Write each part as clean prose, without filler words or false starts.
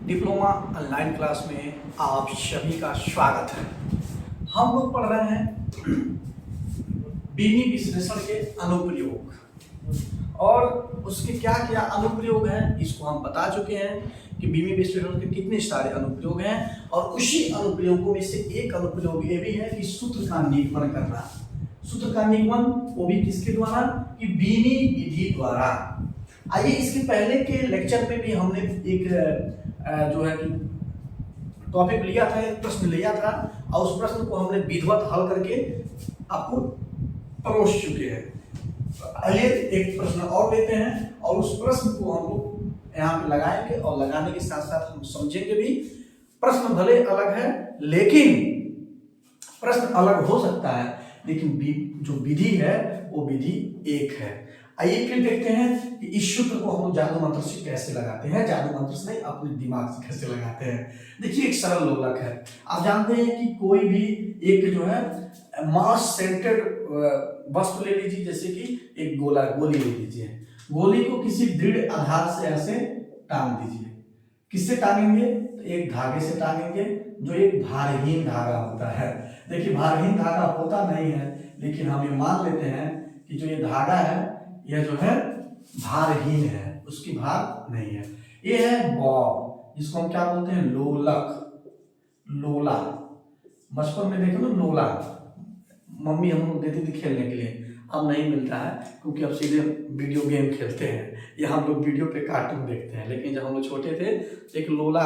Diploma online class में आप सभी का स्वागत है। हम लोग पढ़ रहे हैं बीमी विश्लेषण के अनुप्रयोग और उसके क्या क्या अनुप्रयोग हैं इसको हम बता चुके हैं कि बीमी विश्लेषण के कितने सारे अनुप्रयोग हैं। और उसी अनुप्रयोगों में से एक अनुप्रयोग ये भी है कि सूत्र का निगमन करना। सूत्र का निगमन वो भी किसके द्वारा? कि बीमी विधि द्वारा। आइए, इसके पहले के लेक्चर में भी हमने एक जो है कि टॉपिक लिया था, एक प्रश्न लिया था और उस प्रश्न को हमने विधिवत हल करके आपको परोस चुके हैं। आइए एक प्रश्न और लेते हैं और उस प्रश्न को हम लोग यहाँ पे लगाएंगे और लगाने के साथ साथ हम समझेंगे भी। प्रश्न भले अलग है लेकिन प्रश्न अलग हो सकता है, लेकिन जो विधि है वो विधि एक है। आइए फिर देखते हैं कि इस सूत्र को हम जादू मंत्र से कैसे लगाते हैं। जादू मंत्र से नहीं, अपने दिमाग से कैसे लगाते हैं। देखिए, एक सरल लोलक है। आप जानते हैं कि कोई भी एक जो है मास सेंटर्ड वस्तु ले लीजिए, जैसे कि एक गोली ले लीजिए। गोली को किसी दृढ़ आधार से ऐसे टांग दीजिए। किससे टांगेंगे? तो एक धागे से टांगेंगे जो एक भारहीन धागा होता है। देखिए, भारहीन धागा होता नहीं है, लेकिन हम ये मान लेते हैं कि जो ये धागा है यह जो है भारहीन है, उसकी भार नहीं है। ये है बॉब, जिसको हम क्या बोलते हैं? लोलक, लोला। बचपन में देखो ना, लोला मम्मी हम लोग देती थी खेलने के लिए। अब नहीं मिलता है क्योंकि अब सीधे वीडियो गेम खेलते हैं या हम लोग वीडियो पे कार्टून देखते हैं। लेकिन जब हम लोग छोटे थे तो एक लोला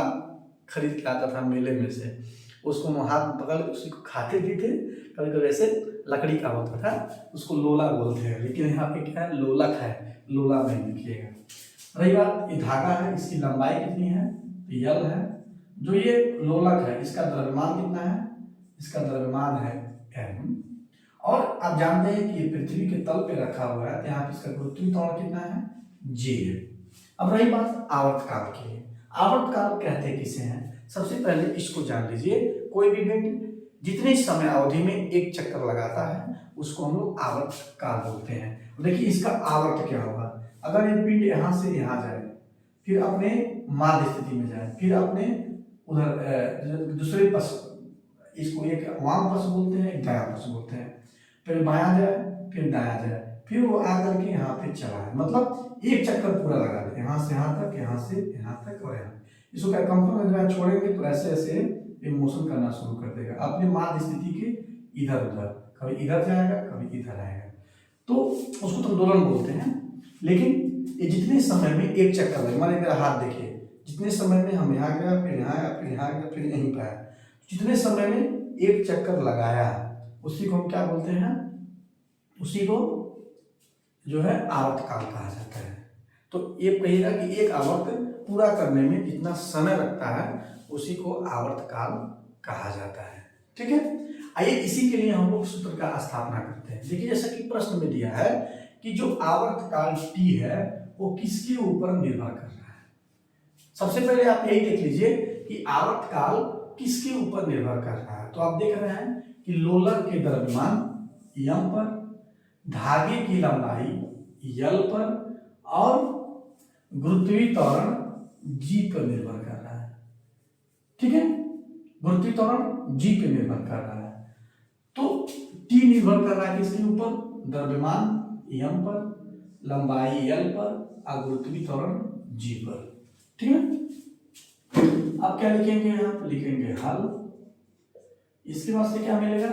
खरीद के आता था मेले में से, उसको हम हाथ पकड़ उसी को खाते भी थे। कभी कभी ऐसे लकड़ी का होता था, उसको लोला बोलते हैं, लेकिन यहाँ पे क्या है? लोलक है, लोला नहीं लिखिएगा। रही बात, ये धागा है, इसकी लंबाई कितनी है? तो यल है। जो ये लोलक है इसका द्रव्यमान कितना है? इसका द्रव्यमान है m। और आप जानते हैं कि ये पृथ्वी के तल पे रखा हुआ है, तो यहाँ पे इसका गुरुत्वीय त्वरण कितना है? g है। अब रही बात आवर्तकाल की। आवर्तकाल कहते किसे हैं? सबसे पहले इसको जान लीजिए। कोई भी पिंड जितने समय अवधि में एक चक्कर लगाता है उसको हम लोग आवर्तकाल बोलते हैं। देखिए, इसका आवर्त क्या होगा? अगर ये पिंड यहाँ से यहाँ जाए, फिर अपने माध्य स्थिति में जाए, फिर अपने उधर दूसरे पश, इसको एक वाम पश बोलते हैं, एक दायां पश बोलते हैं, फिर बायां जाए, फिर दायां जाए, फिर वो आकर के यहाँ पे चला है, मतलब एक चक्कर पूरा लगा दे, यहाँ से यहाँ तक, यहाँ से यहाँ तक और यहाँ। इसको क्या कंपन छोड़ेंगे तो ऐसे ऐसे ये मोशन करना शुरू कर देगा अपने माध्य स्थिति के इधर उधर, कभी इधर जाएगा कभी इधर आएगा, तो उसको तो दोलन बोलते हैं। लेकिन ये जितने समय में एक चक्कर लगे, माने मेरा हाथ देखिए, जितने समय में हम यहाँ गया, फिर यहाँ आया, फिर यहाँ गया, फिर यहीं पे आया, जितने समय में एक चक्कर लगाया उसी को हम क्या बोलते हैं? उसी को जो है आवर्तकाल कहा जाता है। तो ये कहिएगा कि एक आवर्त पूरा करने में जितना समय लगता है उसी को आवर्तकाल कहा जाता है। ठीक है, आइए इसी के लिए हम लोग सूत्र का स्थापना करते हैं। देखिए, जैसा कि प्रश्न में दिया है कि जो आवर्तकाल t है वो किसके ऊपर निर्भर कर रहा है। सबसे पहले आप यही देख लीजिए कि आवर्तकाल किसके ऊपर निर्भर कर रहा है। तो आप देख रहे हैं कि लोलक के द्रव्यमान m पर, धागे की लंबाई यल पर और गुरुत्वीय त्वरण g पर निर्भर कर रहा है। ठीक है, गुरुत्वीय त्वरण g पे निर्भर कर रहा है। तो t निर्भर कर रहा है किसके ऊपर? द्रव्यमान m पर, लंबाई l पर और गुरुत्वीय त्वरण g पर। ठीक है, अब क्या लिखेंगे? यहाँ पर लिखेंगे हल। इसके बाद से क्या मिलेगा?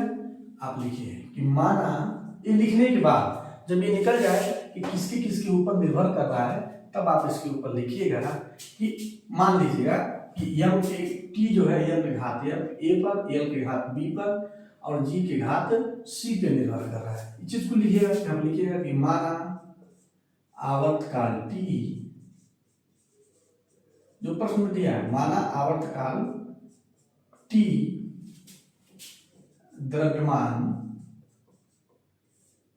आप लिखिए कि माना, ये लिखने के बाद जब ये निकल जाए कि किसके किसके ऊपर निर्भर कर रहा है, तब आप इसके ऊपर लिखिएगा ना कि मान लीजिएगा कि यम के टी जो है यल के घात ए पर, यल के घात बी पर और जी के घात सी पे निर्भर कर रहा है। इस चीज को लिखिएगा कि हम लिखिएगा कि माना आवर्तकाल टी, जो प्रश्न में दिया है, माना आवर्तकाल टी द्रव्यमान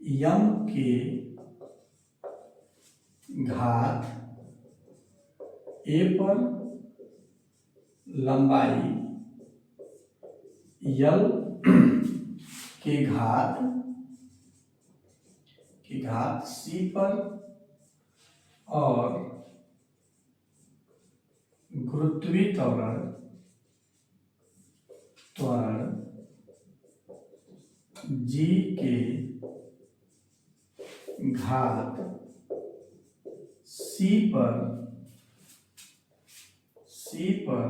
यम के घात ए पर, लंबाई यल के घात सी पर और गुरुत्वीय त्वरण g के घात c पर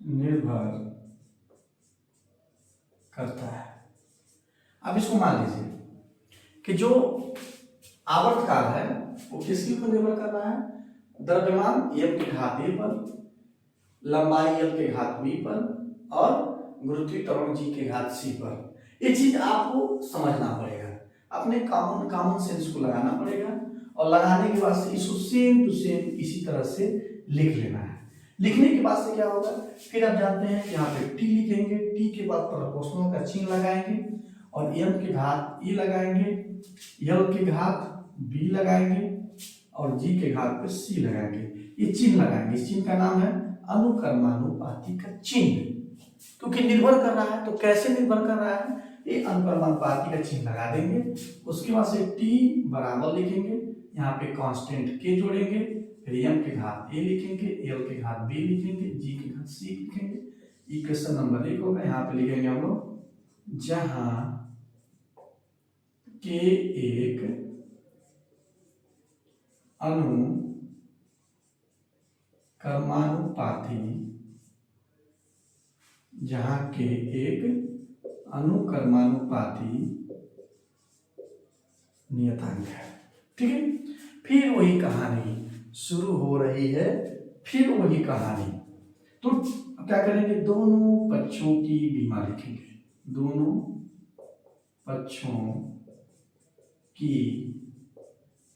निर्भर करता है। अब इसको मान लीजिए कि जो आवर्तकाल है वो किसके ऊपर निर्भर कर रहा है? द्रव्यमान m के घात a पर, लंबाई l के घात b पर और गुरुत्वीय त्वरण g के घात c पर। ये चीज आपको समझना पड़ेगा, अपने कॉमन सेंस को लगाना पड़ेगा और लगाने के बाद से इसको सेम टू सेम इसी तरह से लिख लेना है। लिखने के बाद से क्या होगा, फिर आप जानते हैं यहाँ पे t लिखेंगे, t के बाद प्रोपोर्शनल का चिन्ह लगाएंगे और m के घात e लगाएंगे, l के घात b लगाएंगे और g के घात पे c लगाएंगे। ये चिन्ह लगाएंगे, इस चिन्ह का नाम है अनुक्रमानुपाती का चिन्ह। क्योंकि निर्भर कर रहा है, तो कैसे निर्भर कर रहा है, ये अनुक्रमानुपाती का चिन्ह लगा देंगे। उसके बाद से t बराबर लिखेंगे, यहाँ पे कांस्टेंट k जोड़ेंगे, फिर m के घात a लिखेंगे, l के घात b लिखेंगे, g के घात c लिखेंगे। इक्वेशन नंबर 1 होगा, यहाँ पे लिखेंगे हम लोग, जहां k एक अनुक्रमानुपाती नियतांक है। ठीक है, फिर वही कहानी शुरू हो रही है, फिर वही कहानी। तो क्या करेंगे, दोनों पक्षों की बीमा लिखेंगे, दोनों पक्षों की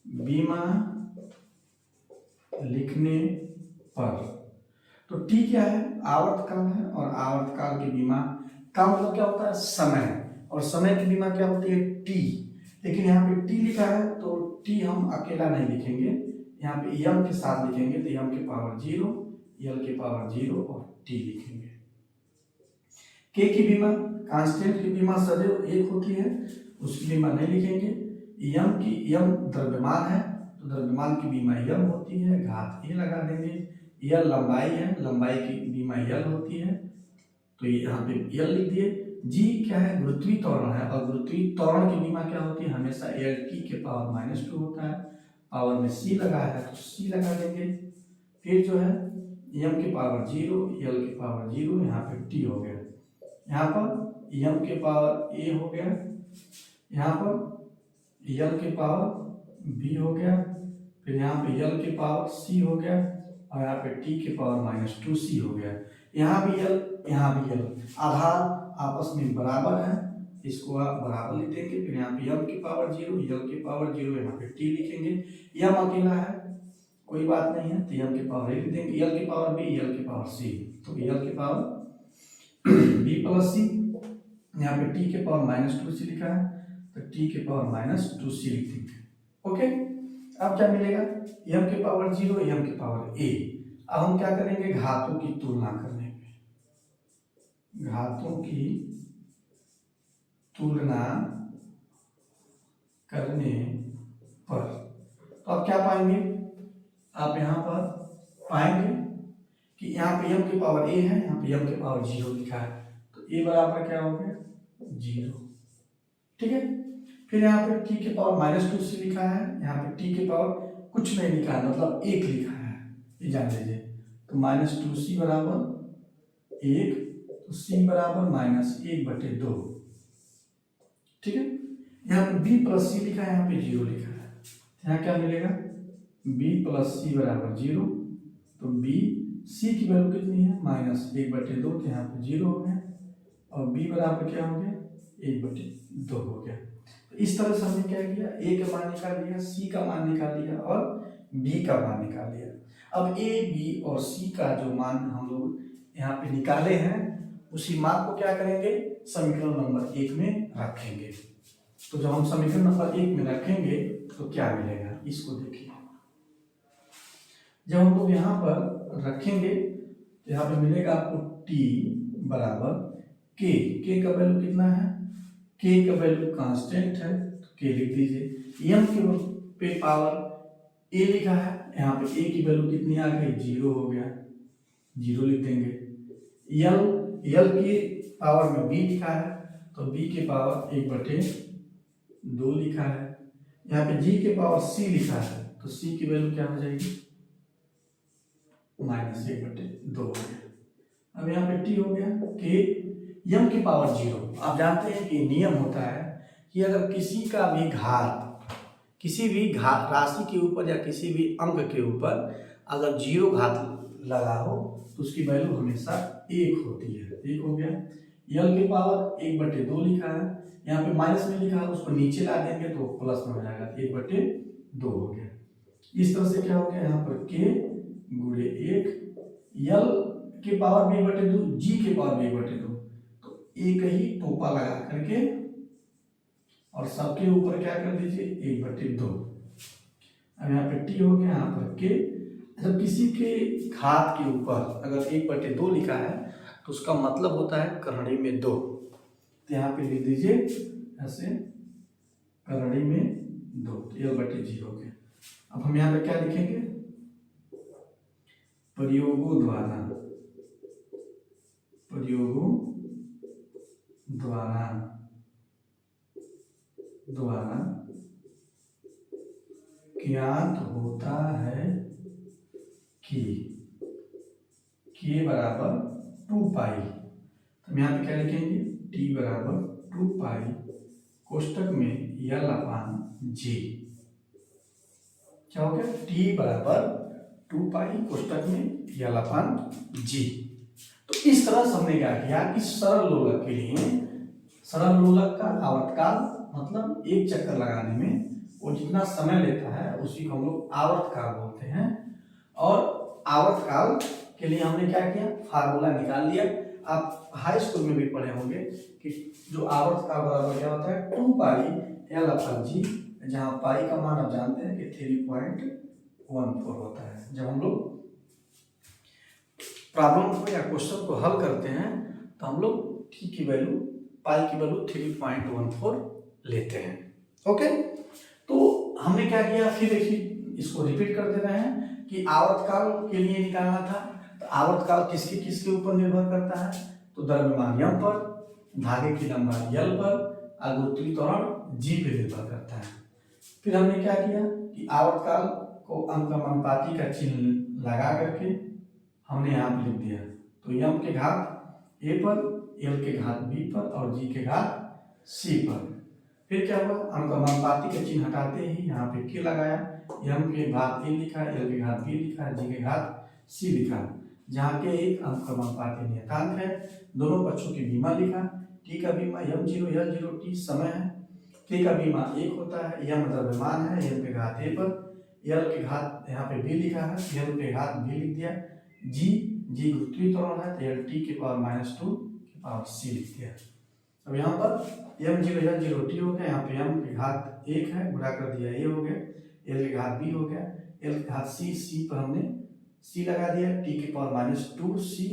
बीमा लिखने पर, तो टी क्या है, आवर्तकाल है, और आवर्तकाल की बीमा का मतलब क्या होता है, समय, और समय की बीमा क्या होती है, टी। लेकिन यहाँ पे टी लिखा है तो टी हम अकेला नहीं लिखेंगे, यहाँ पे यम के साथ लिखेंगे, तो यम के पावर 0, यल के पावर 0 और टी लिखेंगे। के की बीमा, कांस्टेंट की बीमा सदैव 1 होती है, उसकी बीमा नहीं लिखेंगे। यम द्रव्यमान है तो द्रव्यमान की बीमा यम होती है, घात ए लगा देंगे। यल लंबाई है, लंबाई की बीमा यल होती है, तो ये यहाँ पे यल लिख दिए। जी क्या है, गुरुत्वीय त्वरण है, और गुरुत्वीय त्वरण की बीमा क्या होती है, हमेशा एल टी के पावर -2 होता है। पावर में सी लगाया है तो सी लगा देंगे। फिर जो है एम के पावर 0, यल के पावर 0, यहाँ पे टी हो गया, यहाँ पर एम के पावर ए हो गया, यहाँ पर यल के पावर बी हो गया, फिर यहाँ पे यल के पावर सी हो गया, और यहाँ पे टी के पावर -2c हो गया। यहाँ भी यल, यहाँ भी यल, आधार आपस में बराबर है, इसको आप बराबर लिख देंगे। फिर यहाँ पे यम की पावर 0, यल के पावर 0, यहाँ पे टी लिखेंगे। यम अकेला है, कोई बात नहीं है, तो यम के पावर ए लिख देंगे, यल के पावर बी, यल के पावर सी, तो यल के पावर बी प्लस सी, यहाँ पे टी के पावर -2c लिखा है, तो टी के पावर -2c लिख देंगे। ओके, अब क्या मिलेगा, m के पावर 0, m के पावर a। अब हम क्या करेंगे, घातों की तुलना करने पे, घातों की तुलना करने पर, तो आप क्या पाएंगे, आप यहाँ पर पाएंगे कि यहाँ पे m के पावर a है, यहाँ पे m के पावर 0 लिखा है, तो a बराबर क्या हो गया, 0। ठीक है, फिर यहाँ पे t के पावर -2c लिखा है, यहाँ पे t के पावर कुछ नहीं लिखा है, मतलब 1 लिखा है, ये जान लीजिए। तो -2c बराबर 1, तो c बराबर -1/2। ठीक है, यहाँ पे b प्लस c लिखा है, यहाँ पे 0 लिखा है, यहाँ क्या मिलेगा, b प्लस c बराबर 0, तो b, c की वैल्यू कितनी है, -1/2, तो यहाँ पे 0 हो गया, और b बराबर क्या हो गया, 1/2 हो गया। तो इस तरह से हमने क्या किया, a का मान निकाल लिया, c का मान निकाल लिया और b का मान निकाल लिया। अब a, b और c का जो मान हम लोग यहाँ पे निकाले हैं, उसी मान को क्या करेंगे, समीकरण नंबर 1 में रखेंगे। तो जब हम समीकरण नंबर 1 में रखेंगे तो क्या मिलेगा, इसको देखिए। जब हम लोग यहाँ पर रखेंगे तो यहाँ पे मिलेगा आपको t बराबर k, k का वैल्यू कितना है, k का वैल्यू कांस्टेंट है, तो k लिख दीजिए। m के पे पावर a लिखा है, यहाँ पे ए की वैल्यू कितनी आ गई, 0 हो गया, 0 लिख देंगे। यल की पावर में बी लिखा है तो बी के पावर 1/2 लिखा है। यहाँ पे जी के पावर सी लिखा है तो सी की वैल्यू क्या हो जाएगी, -1/2 हो गया। अब यहाँ पे टी हो गया के यम की पावर 0। आप जानते हैं कि नियम होता है कि अगर किसी भी घात राशि के ऊपर या किसी भी अंक के ऊपर अगर 0 घात लगा हो तो उसकी वैल्यू हमेशा 1 होती है। 1 हो गया। यल की पावर 1/2 लिखा है, यहाँ पे माइनस में लिखा है, उसको नीचे ला देंगे तो प्लस में हो जाएगा, 1/2 हो गया। इस तरह से क्या हो गया, यहाँ पर के गुणे 1, यल के पावर 1/2, जी के पावर 1/2, तो एक ही टोपा लगा करके और सबके ऊपर क्या कर दीजिए, 1/2। अब यहाँ पे टी हो गया, यहाँ पर के। जब किसी के घात के ऊपर अगर 1/2 लिखा है तो उसका मतलब होता है करड़ी में 2, तो यहाँ पे लिख दीजिए ऐसे करड़ी में 2, तो 1/0 हो गया। अब हम यहाँ पे क्या लिखेंगे, प्रयोगों द्वारा ज्ञात होता है कि k बराबर 2 पाई। तो हम यहाँ पे क्या लिखेंगे, t बराबर 2 पाई कोष्टक में L/G। क्या हो गया, t बराबर 2 पाई कोष्टक में L/G। तो इस तरह से हमने क्या किया कि सरल लोलक के लिए, सरल लोलक का आवर्तकाल मतलब एक चक्कर लगाने में वो जितना समय लेता है उसी को हम लोग आवर्तकाल बोलते हैं। और आवर्तकाल के लिए हमने क्या किया, फार्मूला निकाल लिया। आप हाई स्कूल में भी पढ़े होंगे कि जो आवर्तकाल बराबर क्या होता है, 2 पाई L/G, जहाँ पाई का मान आप जानते हैं कि 3.14 होता है। जब हम लोग प्रॉब्लम को या क्वेश्चन को हल करते हैं तो हम लोग टी की वैल्यू, पाई की वैल्यू 3.14 लेते हैं। ओके, तो हमने क्या किया, फिर देखिए इसको रिपीट कर दे रहे हैं कि आवर्तकाल के लिए निकालना था। तो आवर्तकाल किसके ऊपर निर्भर करता है, तो द्रव्यमान यम पर, धागे की लंबाई यल पर और गुरुत्वीय त्वरण जी पे निर्भर करता है। फिर हमने क्या किया कि आवर्तकाल को अंकमानुपाती का चिन्ह लगा करके हमने यहाँ पे लिख दिया। तो यम के घात ए पर, एल के घात बी पर और जी के घात सी पर। फिर क्या हुआ, अंकमानुपाती का चिन्ह हटाते ही यहाँ पे के लगाया, यम के घात ए लिखा, एल के घात बी लिखा, जी के घात सी लिखा, जहाँ के एक अंकमानुपाती नियतांक है। दोनों पक्षों की बीमा लिखा, टी का बीमा m0 L0 टी समय है, के का बीमा 1 होता है, यम द्रव्यमान है, एल के घात ए पर, एल के घात यहाँ पे बी लिखा है, एल के घात बी लिख दिया, जी गुरुत्वीय त्वरण है तो एल टी के पावर -2 के पावर सी लिख दिया। अब यहाँ पर m0 L0 टी हो गया, यहाँ पे m के घात 1 है, गुणा कर दिया, ए हो गया, एल के घात बी हो गया, एल के घात सी पर हमने सी लगा दिया, टी के पावर -2 सी,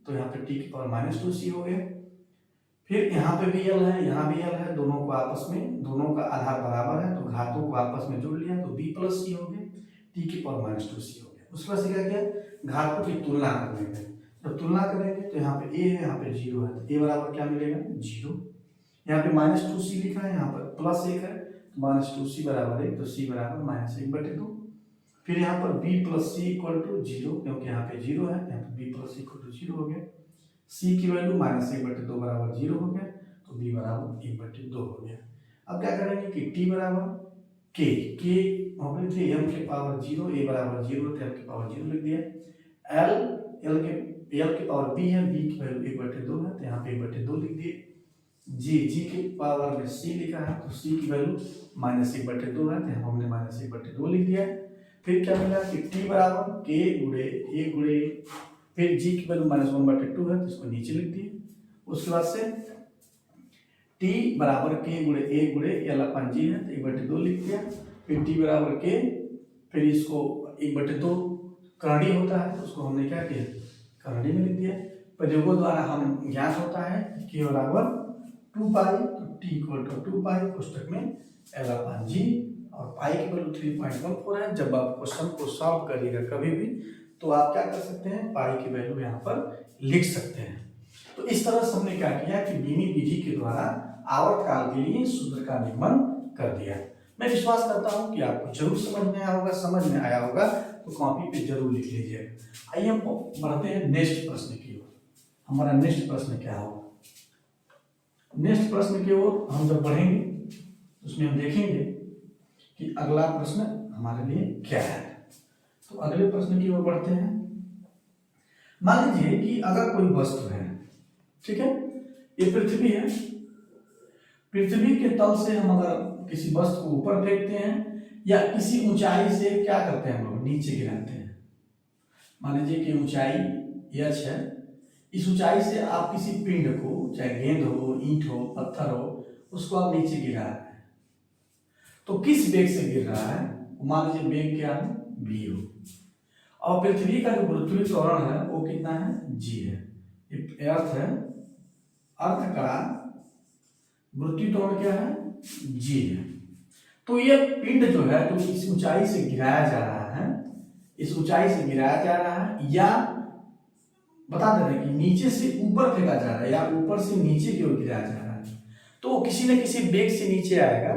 तो यहाँ पे टी के पावर -2 सी हो गया। फिर यहाँ पे भी एल है, यहाँ भी एल है, दोनों को आपस में, दोनों का आधार बराबर है तो घातों को आपस में जोड़ लिया तो b + c हो गया, टी के पावर -2 सी हो गया। उसके बाद से क्या किया, घातों की तुलना करने में, जब तुलना करेंगे तो यहाँ पे a है, यहाँ पे 0 है, तो a बराबर क्या मिलेगा, 0। यहाँ पे -2 सी लिखा है, यहाँ पर +1 है तो -2 सी बराबर 1, तो c बराबर -1/2। फिर यहाँ पर b + c = 0, क्योंकि यहाँ पे 0 है, यहाँ पे b + c = 0 हो गया। c की वैल्यू -1/2 बराबर 0 हो गया, तो b बराबर 1/2 हो गया। अब क्या करेंगे कि t बराबर k हो गई थी, m के पावर 0, a बराबर 0 तो m के पावर 0 लिख दिया, l के पावर b है, b की वैल्यू 1/2 है तो यहाँ पे 1/2 लिख दिए, g के पावर में c लिखा है तो c की वैल्यू -1/2 है तो यहाँ हमने -1/2 लिख दिया। फिर क्या मिला कि t बराबर k गुणे a गुणे, फिर g की वैल्यू -1/2 है तो इसको नीचे लिख दिए। उसके बाद से t बराबर k गुणे a गुणे L/G है तो 1/2 लिख दिया। फिर t बराबर k, फिर इसको 1/2 करणी होता है तो उसको हमने क्या किया, करणी में लिख दिया। प्रयोगों द्वारा हम ज्ञात होता है k बराबर 2 पाई, तो t = 2 पाई कोष्टक में L/G और पाई की वैल्यू 3.14 है। जब आप क्वेश्चन को सॉल्व करिएगा कभी भी तो आप क्या कर सकते हैं, पाई की वैल्यू यहाँ पर लिख सकते हैं। तो इस तरह से हमने क्या किया कि बीनी विधि के द्वारा आवर्तकाल के लिए सूत्र का निगमन कर दिया। मैं विश्वास करता हूं कि आपको जरूर समझ में आया होगा तो कॉपी पे जरूर लिख लीजिएगा। आइए हम बढ़ते हैं नेक्स्ट प्रश्न की ओर। हमारा नेक्स्ट प्रश्न क्या होगा? नेक्स्ट प्रश्न की ओर हम जब बढ़ेंगे उसमें हम देखेंगे कि अगला प्रश्न हमारे लिए क्या है। तो अगले प्रश्न की ओर बढ़ते हैं। मान लीजिए कि अगर कोई वस्तु है, ठीक है, ये पृथ्वी है, पृथ्वी के तल से हम अगर किसी वस्तु को ऊपर फेंकते हैं या किसी ऊंचाई से क्या करते हैं हम लोग, नीचे गिराते हैं। मान लीजिए कि ऊंचाई h है, इस ऊंचाई से आप किसी पिंड को, चाहे गेंद हो, ईंट हो, पत्थर हो, उसको आप नीचे गिरा रहे हैं। तो किस वेग से गिर रहा है? मान लीजिए वेग क्या है, v हो, और पृथ्वी का जो गुरुत्वीय त्वरण है वो कितना है, g है। ये अर्थ है, अर्थ का गुरुत्वीय त्वरण क्या है, g है। तो ये पिंड जो है तो इस ऊंचाई से गिराया जा रहा है, इस ऊंचाई से गिराया जा रहा है, या बता दे रहे हैं कि नीचे से ऊपर फेंका जा रहा है या ऊपर से नीचे की ओर गिराया जा रहा है। तो किसी न किसी वेग से नीचे आएगा,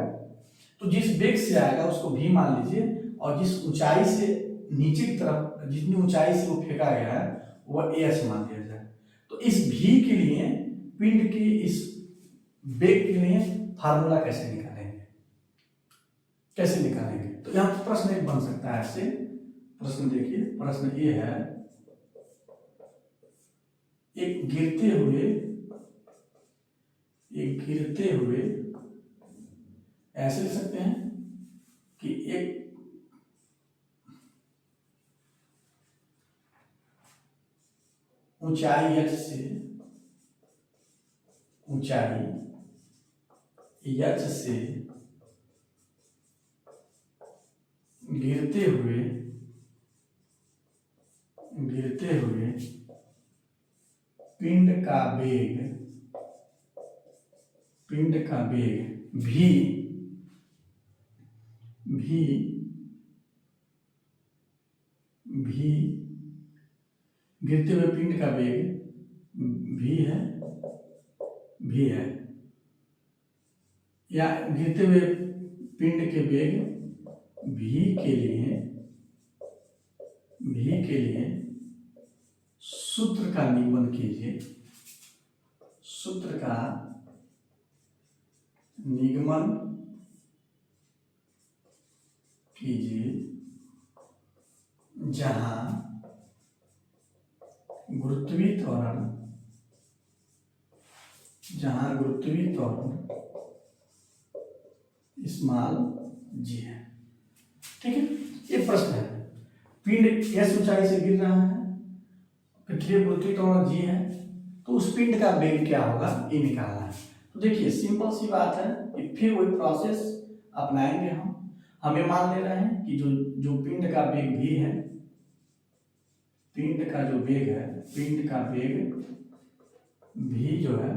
तो जिस वेग से आएगा उसको v मान लीजिए, और जिस ऊंचाई से नीचे की तरफ जितनी ऊंचाई से वो फेंका गया है वह h मान दिया जाए। तो इस v के लिए, पिंड के इस वेग के लिए फार्मूला कैसे निकालेंगे, कैसे निकालेंगे? तो यहाँ प्रश्न एक बन सकता है ऐसे। प्रश्न देखिए, प्रश्न ये है, एक गिरते हुए ऐसे लिख सकते हैं कि एक ऊंचाई h से गिरते हुए पिंड का वेग भी गिरते हुए पिंड का वेग v है, या गिरते हुए पिंड के वेग v के लिए सूत्र का निगमन कीजिए। सूत्र का निगमन कीजिए जहां गुरुत्वीय त्वरण स्मॉल g है। ठीक है, ये प्रश्न है। पिंड s ऊंचाई से गिर रहा है, पृथ्वी गुरुत्वीय त्वरण g है, तो उस पिंड का वेग क्या होगा ये निकालना है। तो देखिए सिंपल सी बात है कि फिर वही प्रोसेस अपनाएंगे हम। हमें मान ले रहे हैं कि जो पिंड का वेग v है, पिंड का वेग v जो है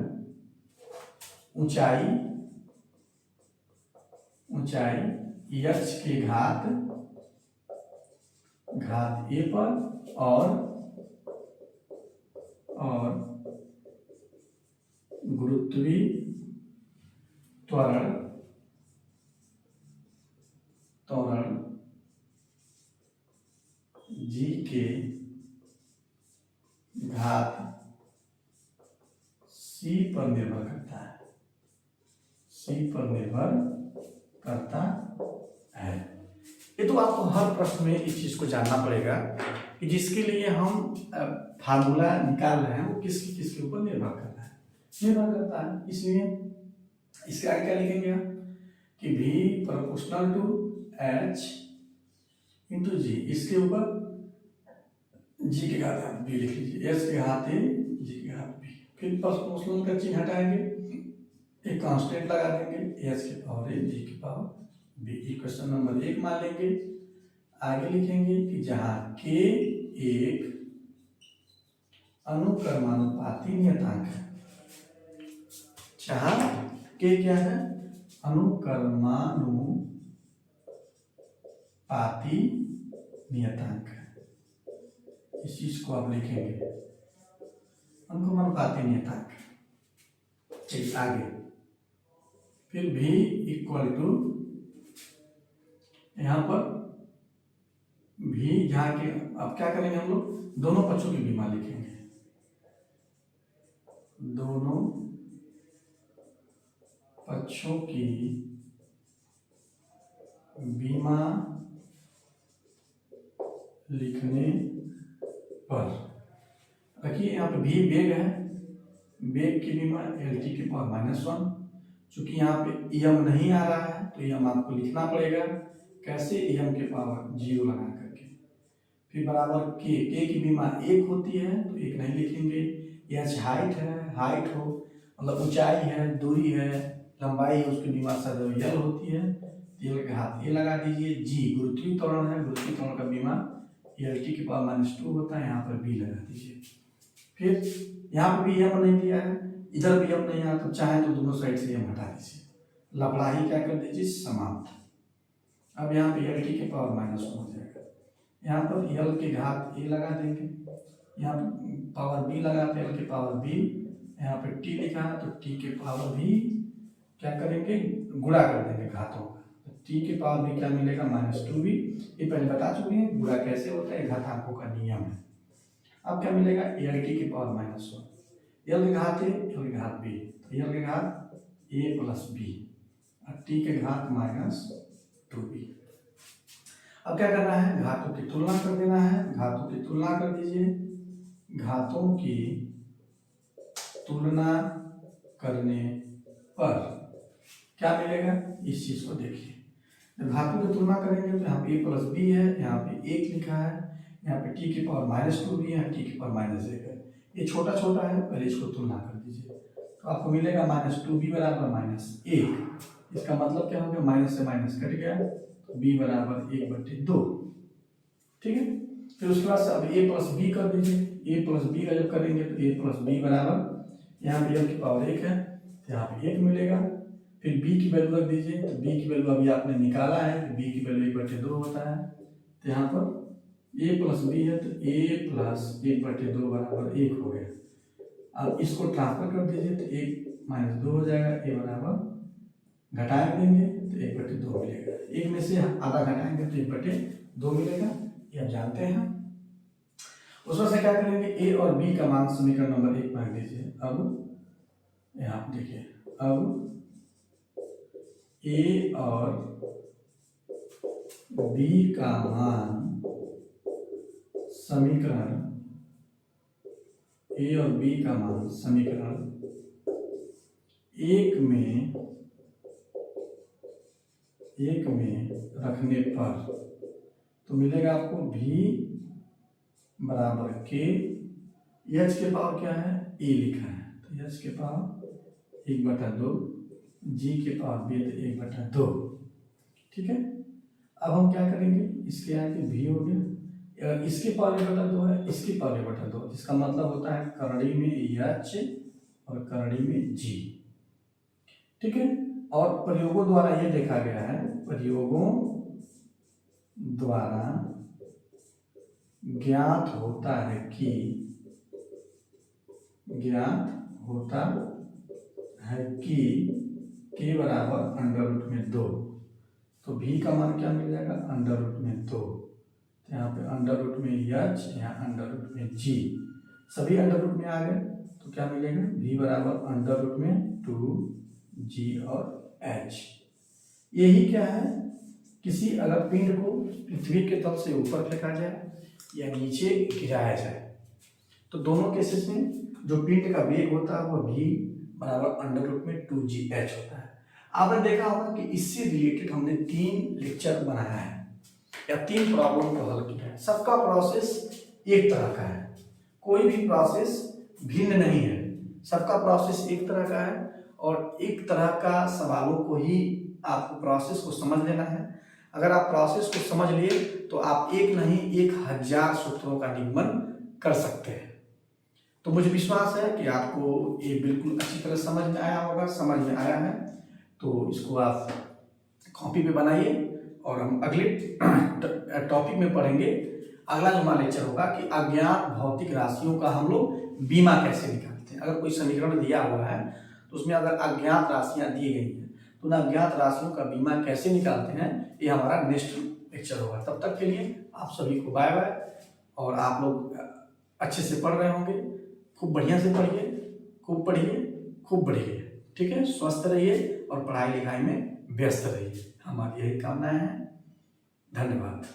ऊंचाई h के घात a पर और गुरुत्वीय त्वरण g के घात c पर निर्भर करता है। ये तो आपको हर प्रश्न में इस चीज को जानना पड़ेगा कि जिसके लिए हम फार्मूला निकाल रहे हैं वो किसके ऊपर निर्भर करता है। इसलिए इसके आगे क्या लिखेंगे हम कि v proportional to h into G, इसके ऊपर g के घात आप b लिख लीजिए, s के घात a, g के घात b। फिर प्रोपोर्शनल का चिन्ह हटाएंगे, एक कांस्टेंट लगा देंगे, s के पावर a, g के पावर b। इक्वेशन नंबर 1 मान लेंगे। आगे लिखेंगे कि जहां k एक अनुक्रमानुपाती नियतांक है, जहां k क्या है, अनुक्रमानुपाती पाती नियतांक है। इस चीज को आप लिखेंगे, अनुपाती नियतांक। चलिए आगे, फिर v इक्वल टू, यहां पर v जहां के, अब क्या करेंगे हम लोग, दोनों पक्षों की बीमा लिखेंगे, दोनों पक्षों की बीमा लिखने पर, देखिए यहाँ पे भी वेग है, वेग की बीमा LT के पावर -1, चूंकि यहाँ पे EM नहीं आ रहा है तो EM आपको लिखना पड़ेगा। कैसे, EM के पावर 0 लगा करके, फिर बराबर k की बीमा 1 होती है तो 1 नहीं लिखेंगे। H हाइट है, हाइट हो मतलब ऊंचाई है, दूरी है, लंबाई है, उसकी बीमा सदैव L होती है, L के हाथ A लगा दीजिए। G गुरुत्वीय त्वरण है, गुरुत्वीय त्वरण का बीमा LT के पावर -2 होता है, यहाँ पर B लगा दीजिए। फिर यहाँ पर भी M नहीं दिया है, इधर भी M नहीं आया, तो चाहे तो दोनों साइड से M हटा दीजिए, लपड़ाही क्या कर दीजिए, समाप्त। अब यहाँ पे LT के पावर -1 हो जाएगा, यहाँ पर L के घात A लगा देंगे, यहाँ पर पावर B लगाते हैं, L के पावर B, यहाँ पे T लिखा है तो T के पावर भी क्या करेंगे, गुणा कर देंगे घातों का, तो T के पावर भी क्या मिलेगा, -2B। ये पहले बता चुके हैं गुणा कैसे होता है, घातांकों का नियम है। अब क्या मिलेगा, LT के पावर -1, L के घात A, L के घात B, तो L के घात A + B और T के घात -2B। अब क्या करना है, घातों की तुलना कर देना है, घातों की तुलना कर दीजिए। घातों की तुलना करने पर क्या मिलेगा, इस चीज को देखिए। जब घातों की तुलना करेंगे तो यहाँ पे A + B है, यहाँ पे 1 लिखा है, यहाँ पे T के पावर -2B है, T के पावर -1 है। ये छोटा छोटा है, पहले इसको तुलना कर दीजिए तो आपको मिलेगा -2B बराबर -1। इसका मतलब क्या हो गया, माइनस से माइनस कट गया तो B बराबर 1/2। ठीक है, फिर उसके बाद अब A + B कर दीजिए। A + B का जब करेंगे तो A + B बराबर, यहाँ पे L की पावर 1 है तो यहाँ पे 1 मिलेगा। फिर B की वैल्यू रख दीजिए, तो B की वैल्यू अभी आपने निकाला है, तो B की वैल्यू 1/2 होता है, तो यहाँ पर A + B है तो A + 1/2 बराबर 1 हो गया। अब इसको ट्रांसफर कर दीजिए तो 1 - 2 हो जाएगा, A बराबर घटाएंगे देंगे तो 1/2 मिलेगा, 1 में से आधा घटाएंगे तो 1/2 मिलेगा, ये आप जानते हैं। उसमें से क्या करेंगे, A और B का मान समीकरण नंबर 1 में रख दीजिए। अब यहाँ देखिए, अब A और B का मान समीकरण, A और B का मान समीकरण 1 में रखने पर तो मिलेगा आपको V बराबर K, H के पावर क्या है, A लिखा है तो H के पावर 1/2, G के पावर B तो 1/2। ठीक है, अब हम क्या करेंगे, इसके आगे V हो गया, इसके पावर 1/2 है, इसके पावर 1/2, जिसका मतलब होता है करड़ी में H और करड़ी में G। ठीक है, और प्रयोगों द्वारा यह देखा गया है, प्रयोगों द्वारा ज्ञात होता है कि K बराबर √2, तो V का मान क्या मिल जाएगा, √2, तो यहाँ पे √H, यहाँ √G, सभी √ में आ गए तो क्या मिलेगा, V बराबर √2G और H। यही क्या है, किसी अगर पिंड को पृथ्वी के तल से ऊपर फेंका जाए या नीचे गिराया जाए तो दोनों केसेस में जो पिंड का वेग होता है वो V बराबर √2GH होता है। आपने देखा होगा कि इससे रिलेटेड हमने 3 लेक्चर बनाया है या 3 प्रॉब्लम को हल किया है। सबका प्रोसेस एक तरह का है, कोई भी प्रोसेस भिन्न नहीं है, सबका प्रोसेस एक तरह का है और एक तरह का सवालों को ही आपको प्रोसेस को समझ लेना है। अगर आप प्रोसेस को समझ लिए तो आप एक नहीं 1000 सूत्रों का निगमन कर सकते हैं। तो मुझे विश्वास है कि आपको ये बिल्कुल अच्छी तरह समझ में आया होगा, समझ में आया है तो इसको आप कॉपी पे बनाइए और हम अगले टॉपिक में पढ़ेंगे। अगला जो हमारा लेक्चर होगा कि अज्ञात भौतिक राशियों का हम लोग बीमा कैसे निकालते हैं। अगर कोई समीकरण दिया हुआ है तो उसमें अगर अज्ञात राशियां दी गई हैं तो उन अज्ञात राशियों का बीमा कैसे निकालते हैं, ये हमारा नेक्स्ट लेक्चर होगा। तब तक के लिए आप सभी को बाय बाय। और आप लोग अच्छे से पढ़ रहे होंगे, खूब बढ़िया से पढ़िए, खूब पढ़िए, खूब बढ़िए, ठीक है। स्वस्थ रहिए और पढ़ाई लिखाई में व्यस्त रहिए, हमारी यही कामनाएं हैं। धन्यवाद।